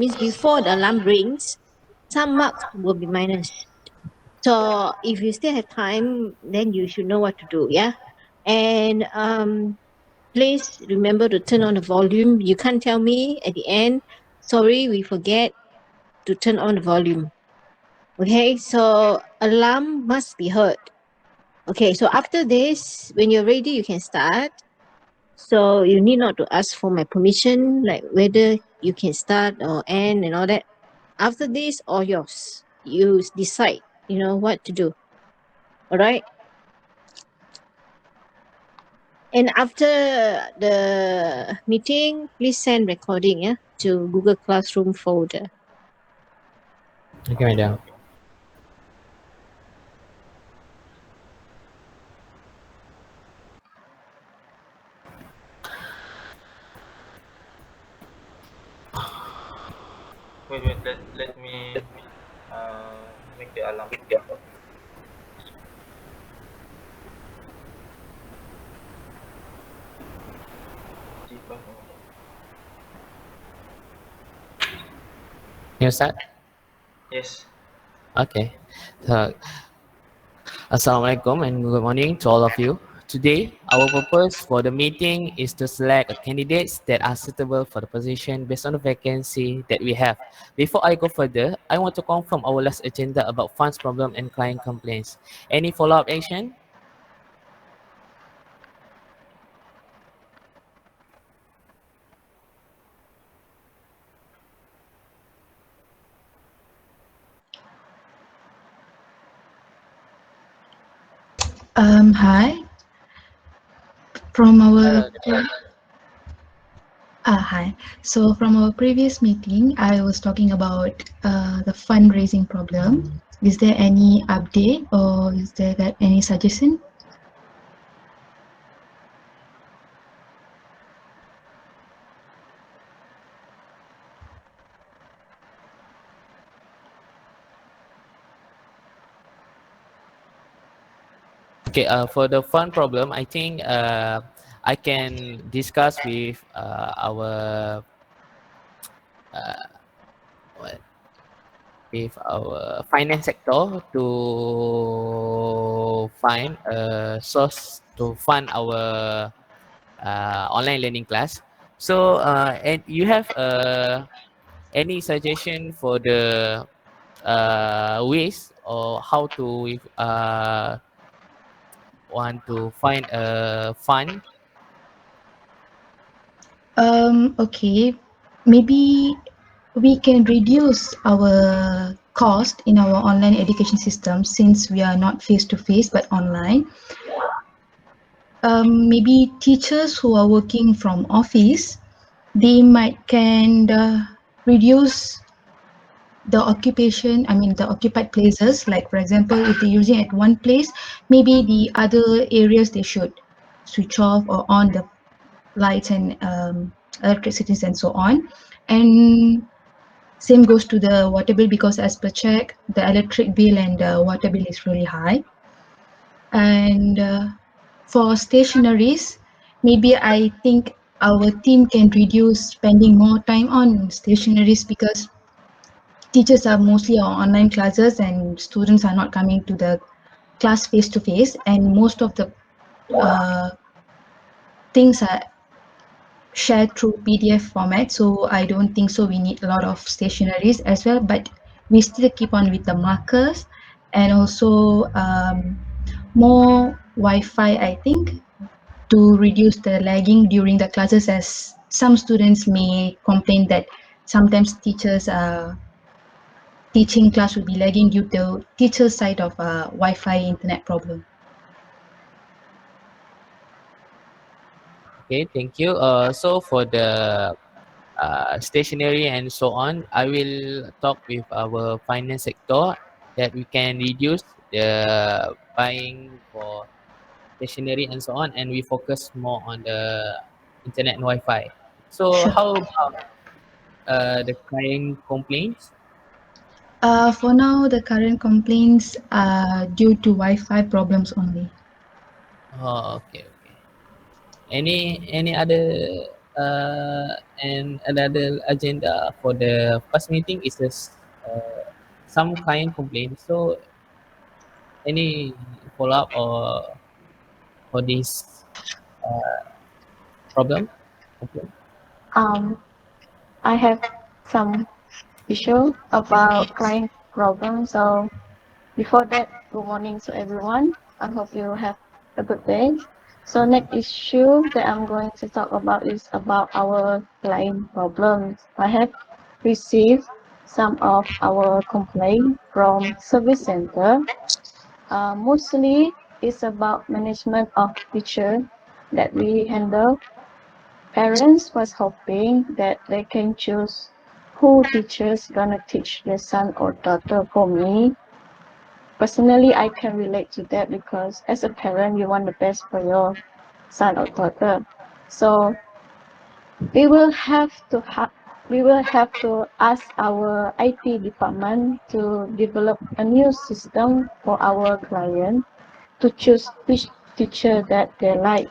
means before the alarm rings, some marks will be minus. So if you still have time, then you should know what to do, yeah? And please remember to turn on the volume. You can't tell me at the end, sorry, we forget to turn on the volume. Okay, so alarm must be heard. Okay, so after this, when you're ready, you can start. So you need not to ask for my permission, like whether you can start or end and all that. After this, all yours. You decide, what to do. All right. And after the meeting, please send recording, to Google Classroom folder. Okay, madam. Wait, let me make the alarm. You start? Yes. Okay. So, Assalamualaikum and good morning to all of you. Today, our purpose for the meeting is to select candidates that are suitable for the position based on the vacancy that we have. Before I go further, I want to confirm our last agenda about funds problem and client complaints. Any follow-up action? Hi. From our Hello. hi. So from our previous meeting, I was talking about the fundraising problem. Is there any update or is there any suggestion? Okay, for the fund problem, I think I can discuss with our what, with our finance sector to find a source to fund our online learning class. So, and you have any suggestion for the ways or how to want to find a fund? Okay. Maybe we can reduce our cost in our online education system since we are not face to face but online. Maybe teachers who are working from office, they might can reduce the occupation, the occupied places, like for example, if they're using at one place, maybe the other areas they should switch off or on the lights and electricities and so on. And same goes to the water bill, because as per check, the electric bill and the water bill is really high. And for stationaries, maybe I think our team can reduce spending more time on stationaries, because teachers are mostly on online classes and students are not coming to the class face to face, and most of the uh, things are shared through PDF format. So I don't think so we need a lot of stationaries as well, but we still keep on with the markers and also more Wi-Fi, I think, to reduce the lagging during the classes, as some students may complain that sometimes teachers are teaching class will be lagging due to teacher side of Wi-Fi internet problem. Okay, thank you. So for the stationery and so on, I will talk with our finance sector that we can reduce the buying for stationery and so on, and we focus more on the internet and Wi-Fi. So Sure. how about the client complaints? For now, the current complaints are due to Wi-Fi problems only. Oh, okay, okay. Any other? And another agenda for the first meeting is some client complaint. So any follow up or for this problem? Okay. Um, I have some issue about client problem. So before that, good morning to everyone. I hope you have a good day. So next issue that I'm going to talk about is about our client problems. I have received some of our complaint from service center. Mostly it's about management of teacher that we handle. Parents was hoping that they can choose who teachers gonna teach their son or daughter. For me, personally, I can relate to that because as a parent, you want the best for your son or daughter. So we will have to ask our IT department to develop a new system for our client to choose which teacher that they like.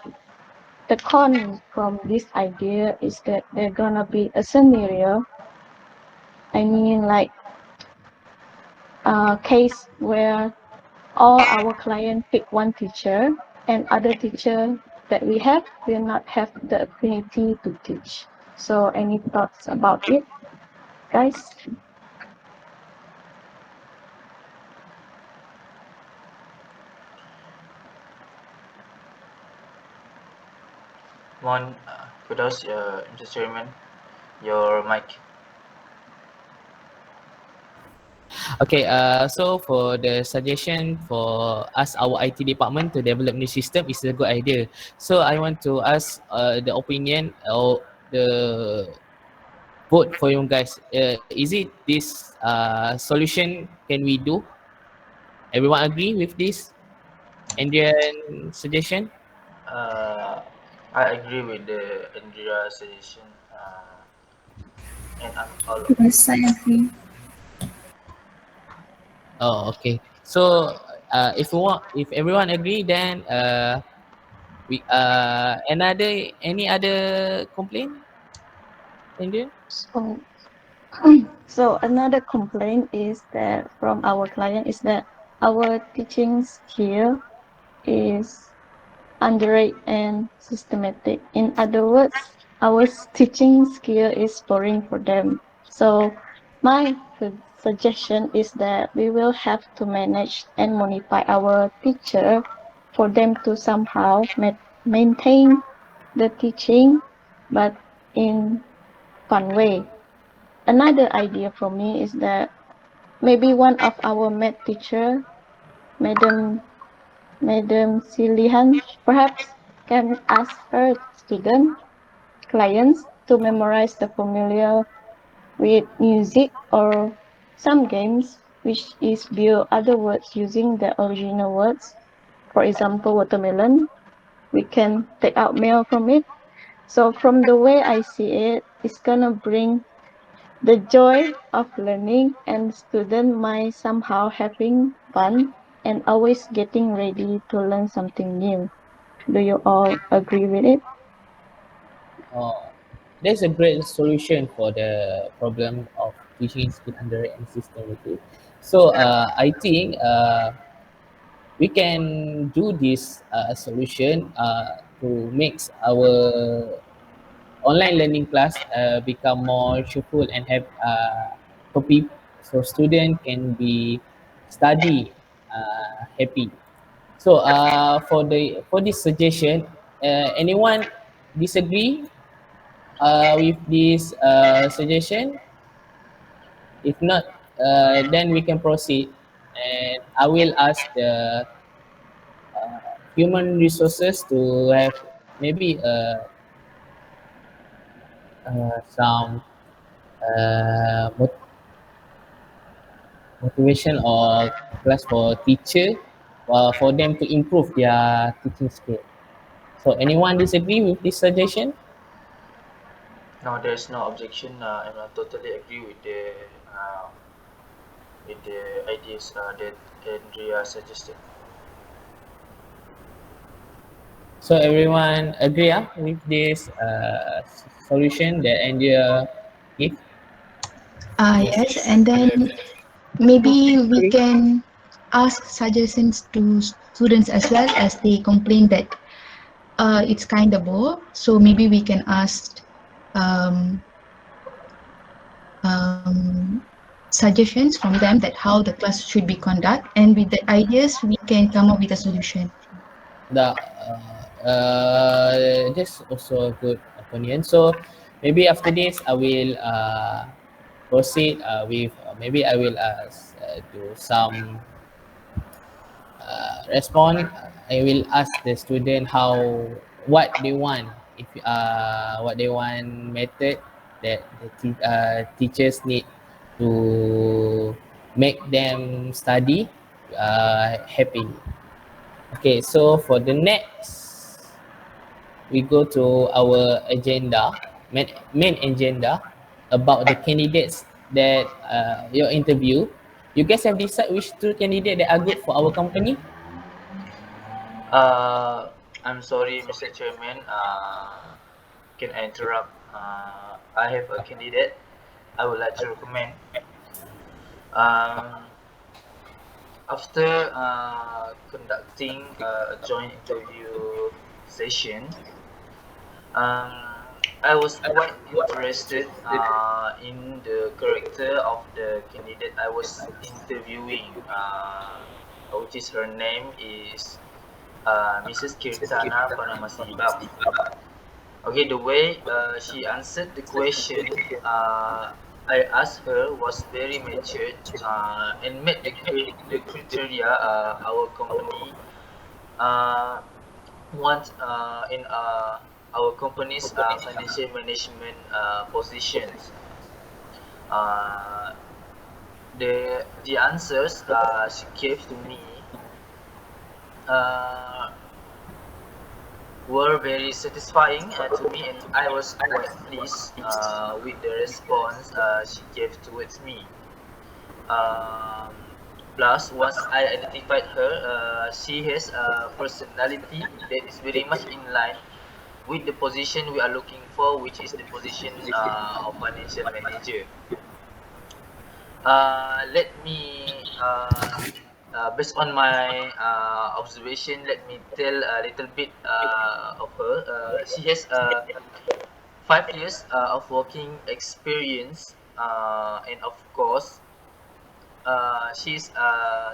The con from this idea is that there gonna be a scenario, I mean like a case where all our client pick one teacher and other teacher that we have will not have the ability to teach. So any thoughts about it, guys? One, Kudos, Mr. Chairman, your mic. Okay, so for the suggestion for us, our IT department to develop new system is a good idea. So I want to ask the opinion or the vote for you guys. Is it this solution can we do? Everyone agree with this Indian suggestion? Uh, I agree with the Andrea suggestion, and I'm all of it. Yes, I agree. Oh, okay. So if everyone agree, then we any other complaint, Indian? So, so another complaint is that from our client is that our teaching skill is underrated and systematic. In other words, our teaching skill is boring for them. So my suggestion is that we will have to manage and modify our teacher for them to somehow maintain the teaching, but in fun way. Another idea for me is that maybe one of our math teacher, Madam Silihan, perhaps can ask her student clients to memorize the formula with music or some games which is build other words using the original words. For example, watermelon, we can take out meal from it. So from the way I see it, it's gonna bring the joy of learning and student might somehow having fun and always getting ready to learn something new. Do you all agree with it? Oh, that's a great solution for the problem of teaching skill under and systematic. So I think we can do this solution to make our online learning class become more useful and have copy so student can be study happy. So for this suggestion, anyone disagree with this suggestion? If not, then we can proceed, and I will ask the human resources to have maybe some motivation or class for teacher for them to improve their teaching skill. So anyone disagree with this suggestion? No, there's no objection, and I totally agree with the ideas that Andrea suggested. So everyone agree with this solution that Andrea give? Yes, and then maybe we can ask suggestions to students as well, as they complain that it's kind of bore. So maybe we can ask um, suggestions from them that how the class should be conducted, and with the ideas we can come up with a solution. That's also a good opinion. So maybe after this, I will proceed with maybe I will do some respond. I will ask the student how what they want, if what they want method that the teachers need to make them study happily. Okay, so for the next, we go to our agenda, main agenda about the candidates that your interview. You guys have decided which two candidates that are good for our company? I'm sorry, Mr. Chairman. Can I interrupt? I have a candidate I would like to recommend. Um, After conducting a joint interview session, um, I was quite interested in the character of the candidate I was interviewing, which is her name is Mrs. Kirtana Panamasibab. Okay, the way she answered the question I asked her was very matured and met the criteria our company uh, wants in our company's financial management positions. Uh, the answers she gave to me uh, were very satisfying to me, and I was quite pleased with the response she gave towards me. Um, Plus, once I identified her, she has a personality that is very much in line with the position we are looking for, which is the position of financial manager. Let me based on my observation, let me tell a little bit of her. She has 5 years of working experience, and of course, she's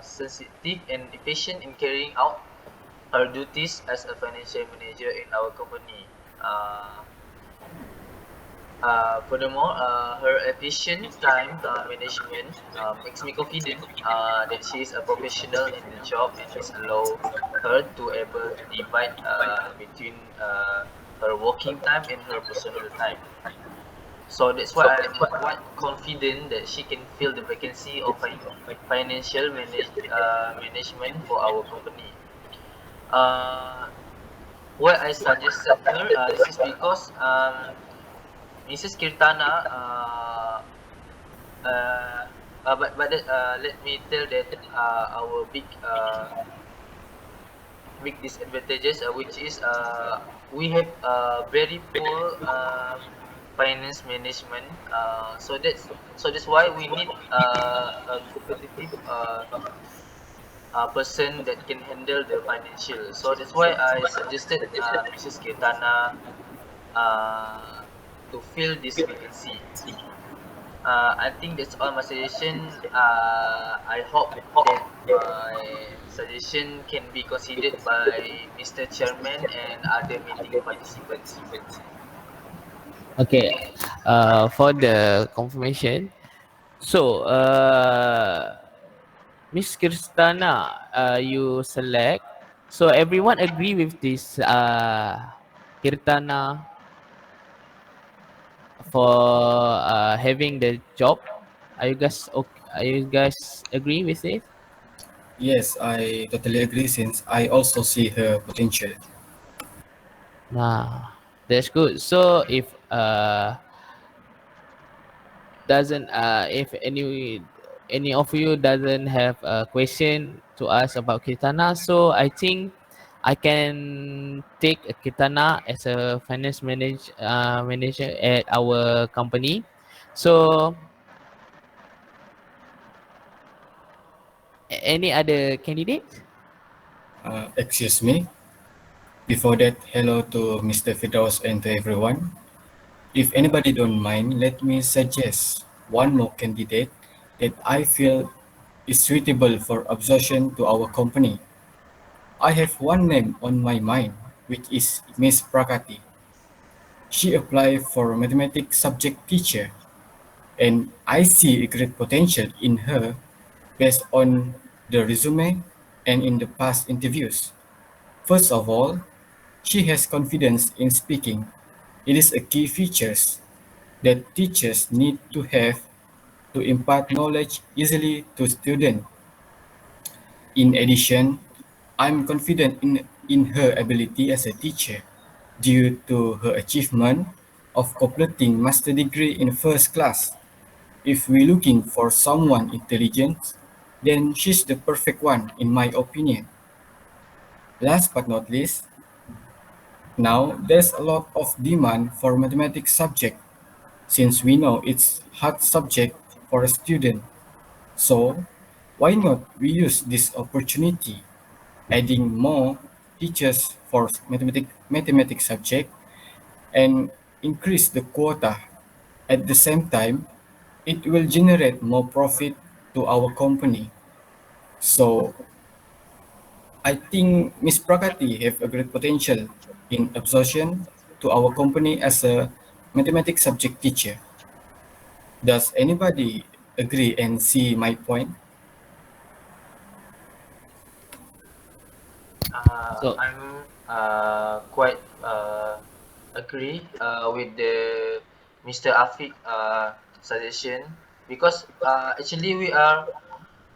sensitive and efficient in carrying out her duties as a financial manager in our company. Uh, Furthermore, her efficient time management makes me confident that she is a professional in the job, and this allow her to able to divide between her working time and her personal time. So that's why I'm quite confident that she can fill the vacancy of financial management for our company. Uh, why I suggested her, this is because Mrs. Kirtana, let me tell that our big disadvantages, which is we have very poor finance management. So that's why we need a competitive person that can handle the financial. So that's why I suggested Mrs. Kirtana to fill this vacancy. I think that's all my suggestion. I hope that my suggestion can be considered by Mr. Chairman and other meeting participants. Okay, for the confirmation, so Miss Kristana, you select. So everyone agree with this Kirtana for having the job. Are you guys okay? Are you guys agree with it? Yes, I totally agree since I also see her potential. Nah, that's good. So if any of you doesn't have a question to ask about Kirtana, so I think I can take Kitana as a finance manager at our company. So any other candidates? Excuse me. Before that, hello to Mr. Fidaus and to everyone. If anybody don't mind, let me suggest one more candidate that I feel is suitable for absorption to our company. I have one name on my mind, which is Miss Prakati. She applied for a mathematics subject teacher, and I see a great potential in her based on the resume and in the past interviews. First of all, she has confidence in speaking. It is a key feature that teachers need to have to impart knowledge easily to students. In addition, I'm confident in her ability as a teacher due to her achievement of completing master degree in first class. If we're looking for someone intelligent, then she's the perfect one in my opinion. Last but not least, now there's a lot of demand for mathematics subject since we know it's hard subject for a student. So why not we use this opportunity adding more teachers for mathematics subject and increase the quota. At the same time, it will generate more profit to our company. So I think Ms. Prakati have a great potential in absorption to our company as a mathematics subject teacher. Does anybody agree and see my point? So I'm quite agree with the Mr. Afiq suggestion because actually we are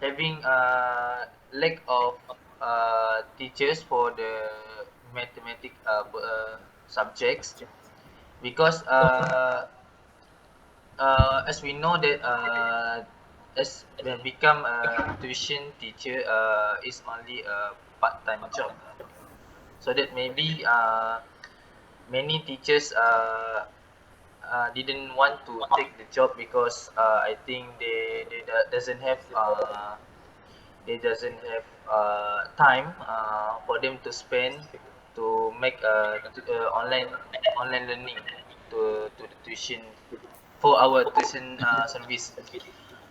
having lack of teachers for the mathematic subjects because as we know that as when become a tuition teacher is only a part-time job, so that maybe many teachers didn't want to take the job because I think doesn't have time for them to spend to make online learning to the tuition for our tuition service.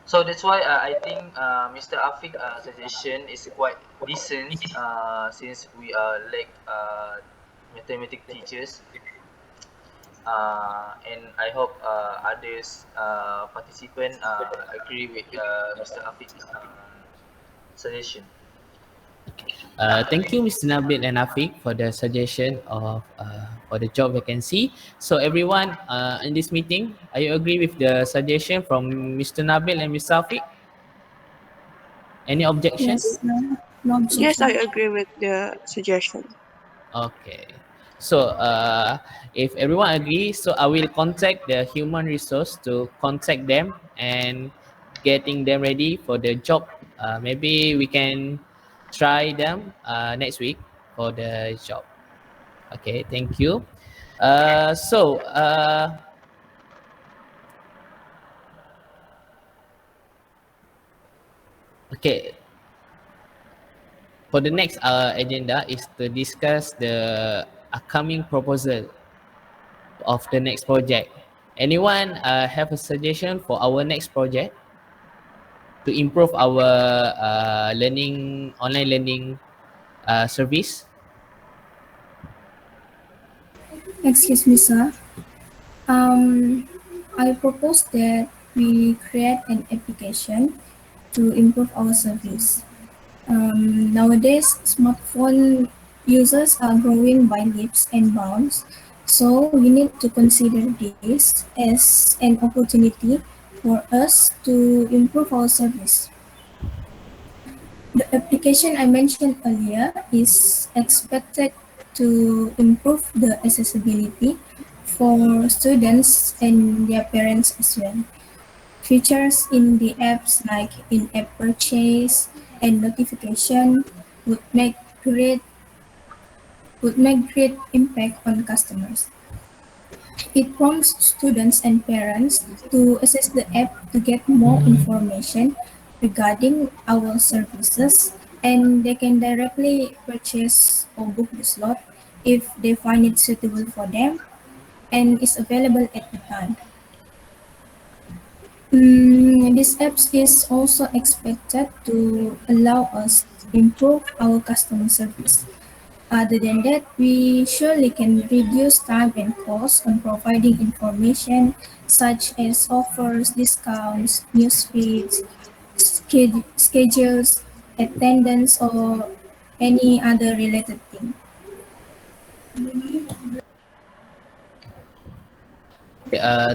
So that's why I think Mr. Afiq suggestion is quite decent since we are like mathematics teachers, and I hope others participant agree with Mr. Afiq suggestion. thank you, Mr. Nabil and Afiq, for the suggestion of for the job vacancy. So everyone in this meeting, are you agree with the suggestion from Mr. Nabil and Mr. Afiq? Any objection? Yes, no objection. Yes, I agree with the suggestion. Okay. So if everyone agrees, so I will contact the human resource to contact them and getting them ready for the job. Maybe we can try them next week for the job. Okay, thank you. So okay, for the next agenda is to discuss the upcoming proposal of the next project. Anyone have a suggestion for our next project to improve our online learning service? Excuse me, sir. I propose that we create an application to improve our service. Nowadays, smartphone users are growing by leaps and bounds, so we need to consider this as an opportunity for us to improve our service. The application I mentioned earlier is expected to improve the accessibility for students and their parents as well. Features in the apps like in-app purchase and notification would make great would make great impact on customers. It prompts students and parents to access the app to get more information regarding our services, and they can directly purchase or book the slot if they find it suitable for them and is available at the time. This app is also expected to allow us to improve our customer service. Other than that, we surely can reduce time and cost on providing information such as offers, discounts, news feeds, schedules, attendance, or any other related thing.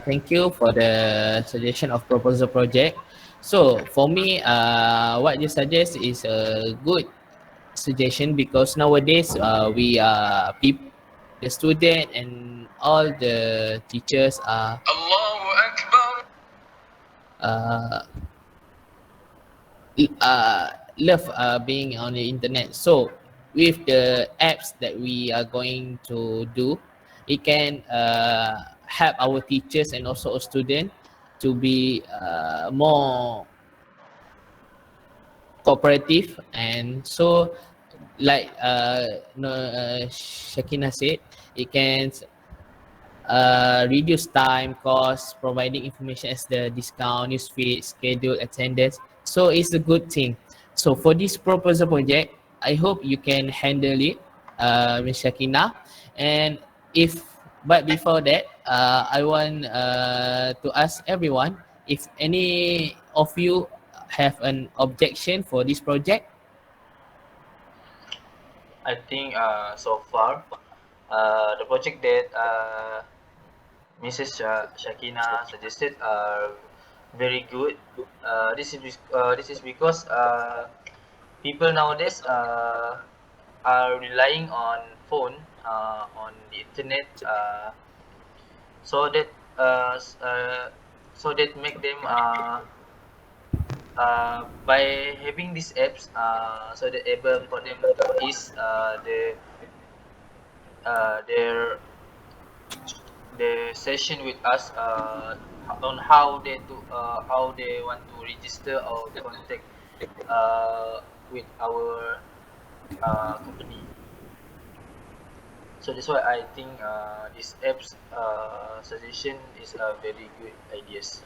Thank you for the suggestion of proposal project. So for me, what you suggest is a good suggestion because nowadays we are the student and all the teachers are uh, love being on the internet. So with the apps that we are going to do, it can help our teachers and also a student to be more cooperative. And so like no, Shakina said, it can reduce time, cost, providing information as the discount, news feed, schedule, attendance. So it's a good thing. So for this proposal project, I hope you can handle it, Ms. Shakina. And but before that, I want to ask everyone if any of you have an objection for this project. I think so far the project that Mrs. Shakina suggested are very good. This is because people nowadays are relying on phone on the internet, so that so that make them by having these apps, so that able for them to ease their the session with us on how they want to register or contact with our company. So that's why I think this app's suggestion is a very good ideas.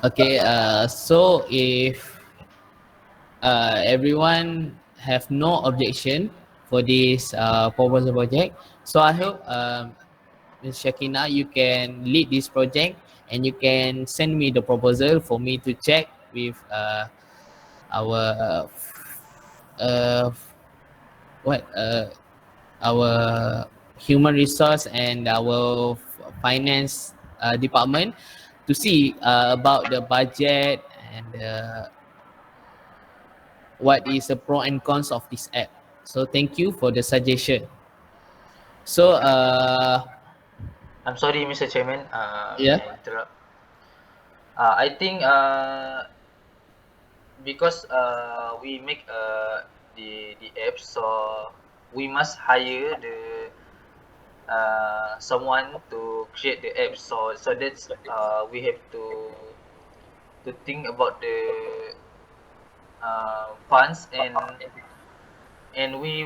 Okay, so if everyone have no objection for this proposal project, so I hope Ms. Shakina, you can lead this project and you can send me the proposal for me to check with our uh, what our human resource and our finance department to see about the budget and what is the pro and cons of this app. So thank you for the suggestion. So I'm sorry, Mr. Chairman. May yeah. I interrupt? I think because we make the app, so we must hire the someone to create the app. So that's we have to think about the funds, and we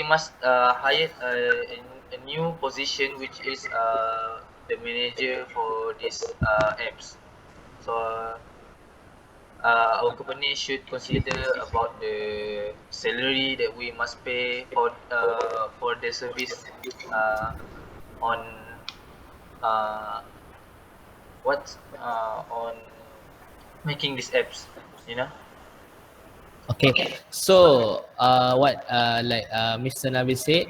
must hire a new position, which is the manager for these apps. So our company should consider about the salary that we must pay for the service on uh, on making these apps, you know. Okay. So what like Mr. Nabil said,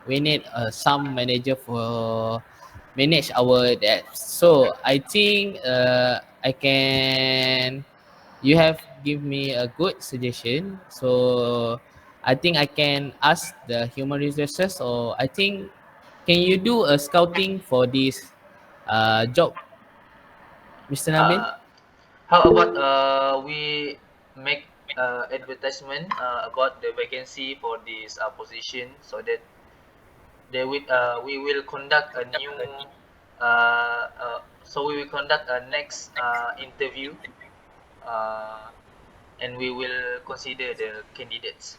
we need some manager for manage our debts. So I think I can. You have give me a good suggestion. So I think I can ask the human resources. Or I think can you do a scouting for this job, Mr. Nabil? How about we make advertisement about the vacancy for this position, so that we will conduct a new so we will conduct a next interview, uh, and we will consider the candidates.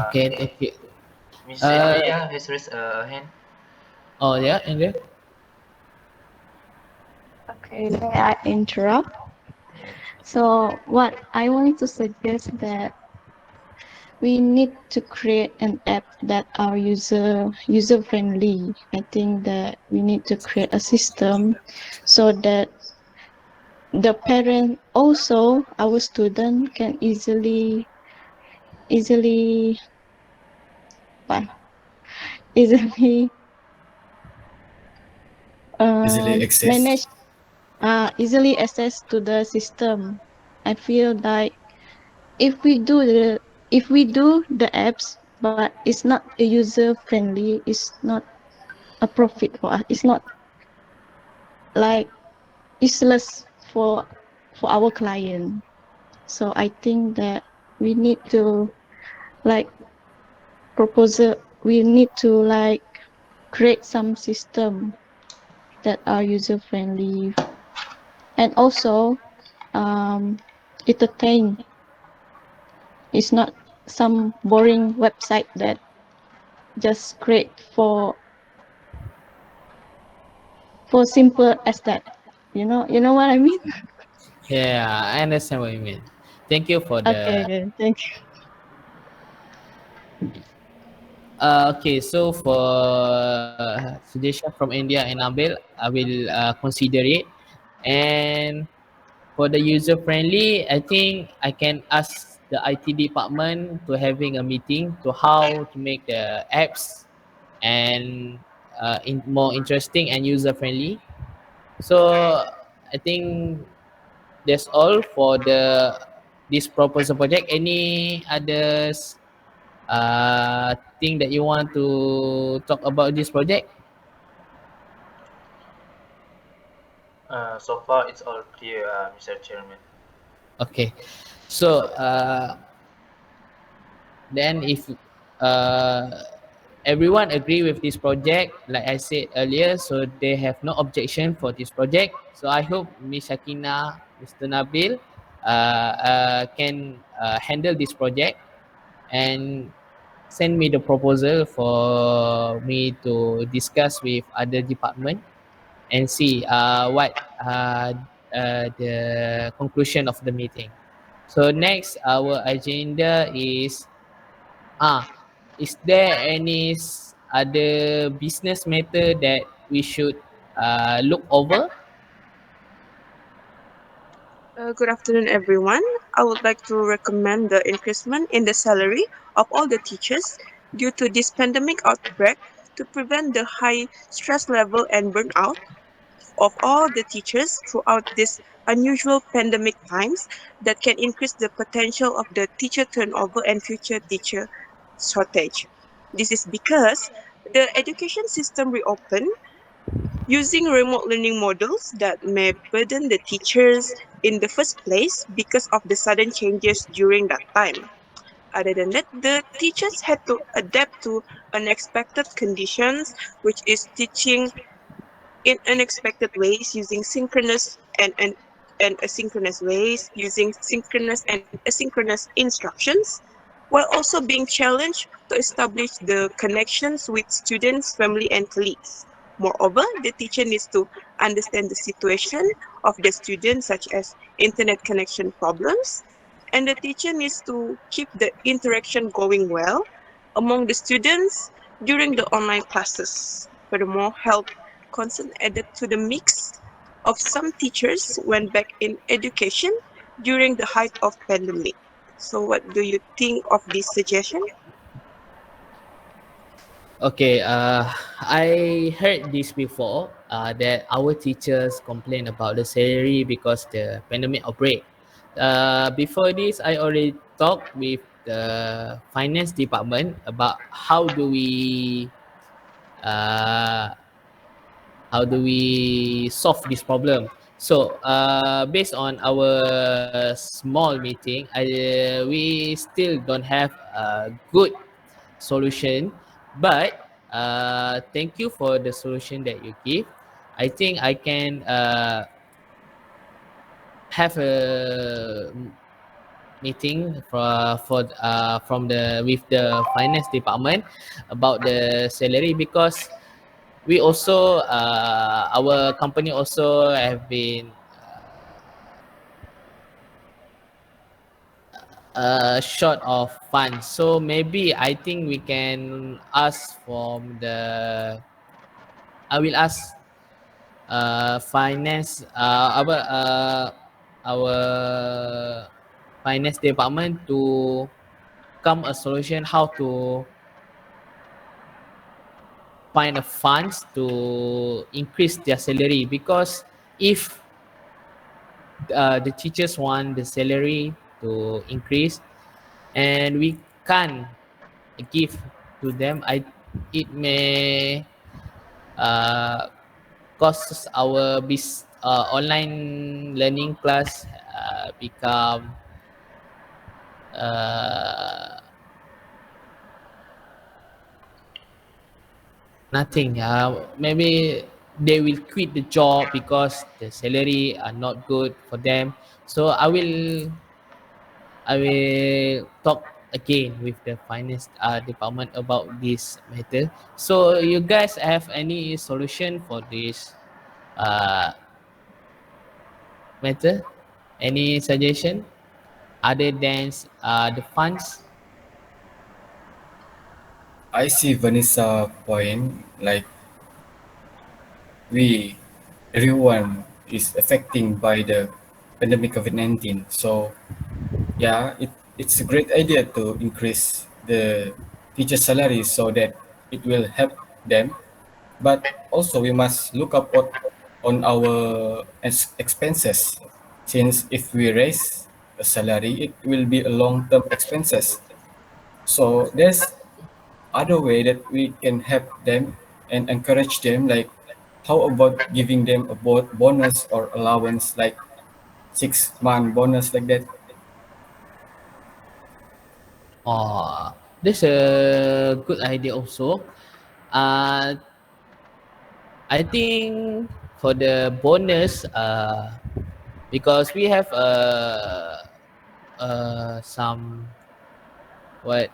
Okay, thank you. Mrs. Uh, Andrea has raised a hand. oh yeah, Andrea. Okay, may I interrupt? So what I want to suggest that we need to create an app that are user friendly. I think that we need to create a system so that the parent, also our student, can easily what easily Easily access. manage, easily access to the system. I feel like if we do the if we do the apps but it's not a user friendly, it's not a profit for us, it's not like useless for our client. So I think that we need to like proposal we need to like create some system that are user friendly, and also um entertain. It's not some boring website that just create for simple as that. You know what I mean? Yeah, I understand what you mean. Thank you for Okay, the. okay, thank you. Okay, so for suggestion from India and Nabil, I will consider it. And for the user friendly, I think I can ask the IT department to having a meeting to how to make the apps and more interesting and user friendly. So I think that's all for the this proposal project. Any others thing that you want to talk about this project? So far, it's all clear, Mr. Chairman. Okay, so then if uh, everyone agree with this project, like I said earlier, so they have no objection for this project. So I hope Ms. Shakina, Mr. Nabil can handle this project and send me the proposal for me to discuss with other department and see what the conclusion of the meeting. So next, our agenda ah, is there any other business matter that we should look over? Good afternoon, everyone. I would like to recommend the increasement in the salary of all the teachers due to this pandemic outbreak to prevent the high stress level and burnout of all the teachers throughout this unusual pandemic times that can increase the potential of the teacher turnover and future teacher shortage. This is because the education system reopened using remote learning models that may burden the teachers in the first place because of the sudden changes during that time. Other than that, the teachers had to adapt to unexpected conditions, which is teaching in unexpected ways using synchronous and asynchronous ways, using synchronous and asynchronous instructions, while also being challenged to establish the connections with students, family, and colleagues. Moreover, the teacher needs to understand the situation of the student, such as internet connection problems, and the teacher needs to keep the interaction going well among the students during the online classes. Furthermore, health concern added to the mix of some teachers went back in education during the height of pandemic. So what do you think of this suggestion? Okay, I heard this before that our teachers complain about the salary because the pandemic outbreak. Before this, I already talked with the finance department about uh, how do we solve this problem. So based on our small meeting, we still don't have a good solution, but thank you for the solution that you give. I think I can have a meeting from the with the finance department about the salary, because we also our company also have been short of funds. So maybe I think we can ask from the I will ask finance our finance department to come a solution how to find a funds to increase their salary, because if the teachers want the salary to increase and we can't give to them, it may uh, cause our online learning class become uh, nothing. Maybe they will quit the job because the salary are not good for them. So I will talk again with the finance department about this matter. So you guys have any solution for this uh, matter? Any suggestion other than the funds? I see Vanessa point, like we everyone is affecting by the pandemic COVID-19. So yeah, it's a great idea to increase the teacher salary so that it will help them. But also we must look up on our expenses, since if we raise a salary, it will be a long-term expenses. So there's other way that we can help them and encourage them, like how about giving them a bonus or allowance, like 6 month bonus like that. Oh, that's a good idea also. Uh, I think for the bonus, because we have some what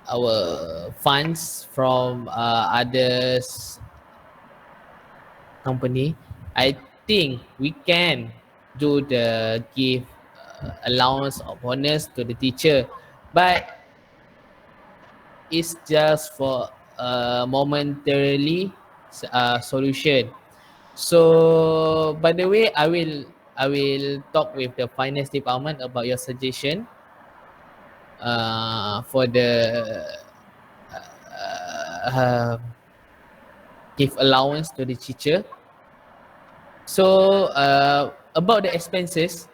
our funds from others company, I think we can do the give allowance or bonus to the teacher, but it's just for momentarily solution. So by the way, I will talk with the finance department about your suggestion for the give allowance to the teacher. So about the expenses,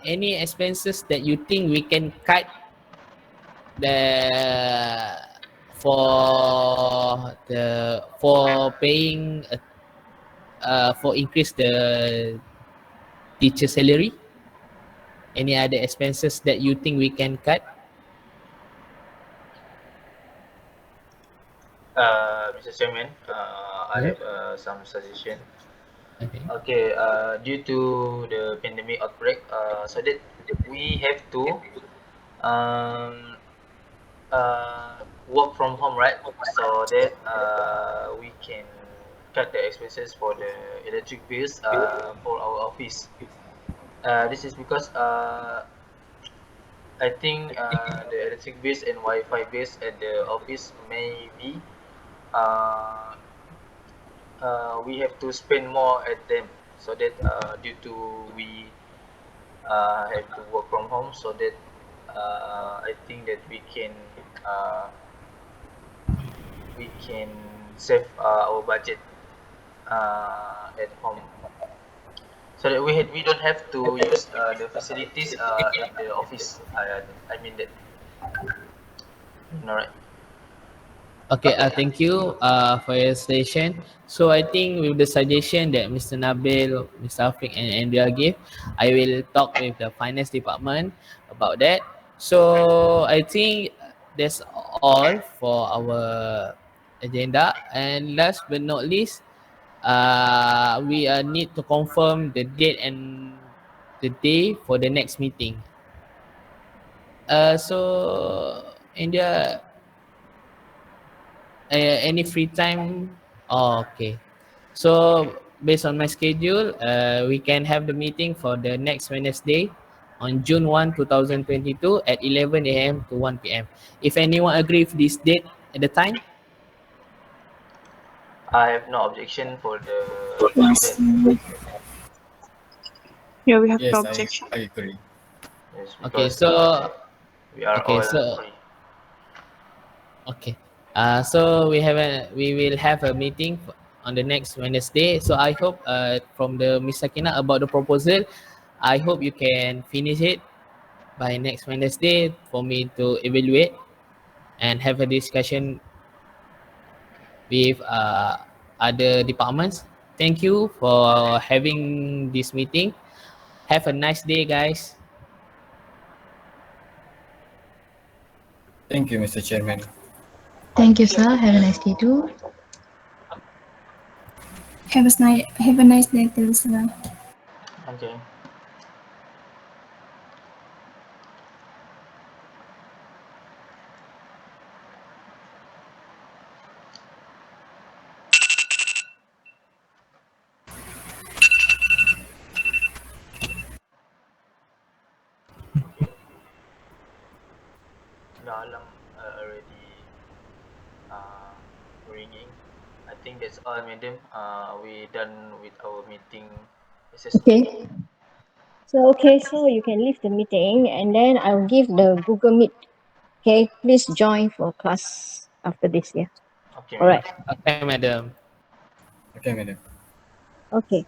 any expenses that you think we can cut the for paying for increase the teacher salary? Any other expenses that you think we can cut? Mr. Chairman, I Mhm. have some suggestion. Okay. Okay, due to the pandemic outbreak, so that we have to um, work from home, right? So that we can cut the expenses for the electric bills for our office. This is because I think the electric bills and Wi-Fi bills at the office may be uh, we have to spend more at them, so that due to we have to work from home, so that I think that uh, we can save our budget at home, so that we don't have to use the facilities at the office. I mean that, all right. Okay, thank you for your suggestion. So I think with the suggestion that Mr. Nabil, Mr. Afiq and Andrea gave, I will talk with the finance department about that. So I think that's all for our agenda. And last but not least, we need to confirm the date and the day for the next meeting. So India, any free time? Oh, okay. So based on my schedule, we can have the meeting for the next Wednesday on June 1, 2022 at 11 a.m. to 1 p.m. If anyone agree with this date at the time, I have no objection for the Yes. that. Yeah, we have no Yes, objection. I agree. Yes, okay. because So we are okay, all so free. okay. So we will have a meeting on the next Wednesday. So I hope from the Miss Sakina about the proposal, I hope you can finish it by next Wednesday for me to evaluate and have a discussion with other departments. Thank you for having this meeting. Have a nice day, guys. Thank you, Mr. Chairman. Thank you, sir. Have a nice day too. Have a nice day too, sir. Okay. The alarm already ringing. I think that's all, madam. We done with our meeting. Okay. So you can leave the meeting and then I'll give the Google Meet. Okay, please join for class after this. Yeah. Okay, All madam. right. Okay, madam. Okay, madam. Okay.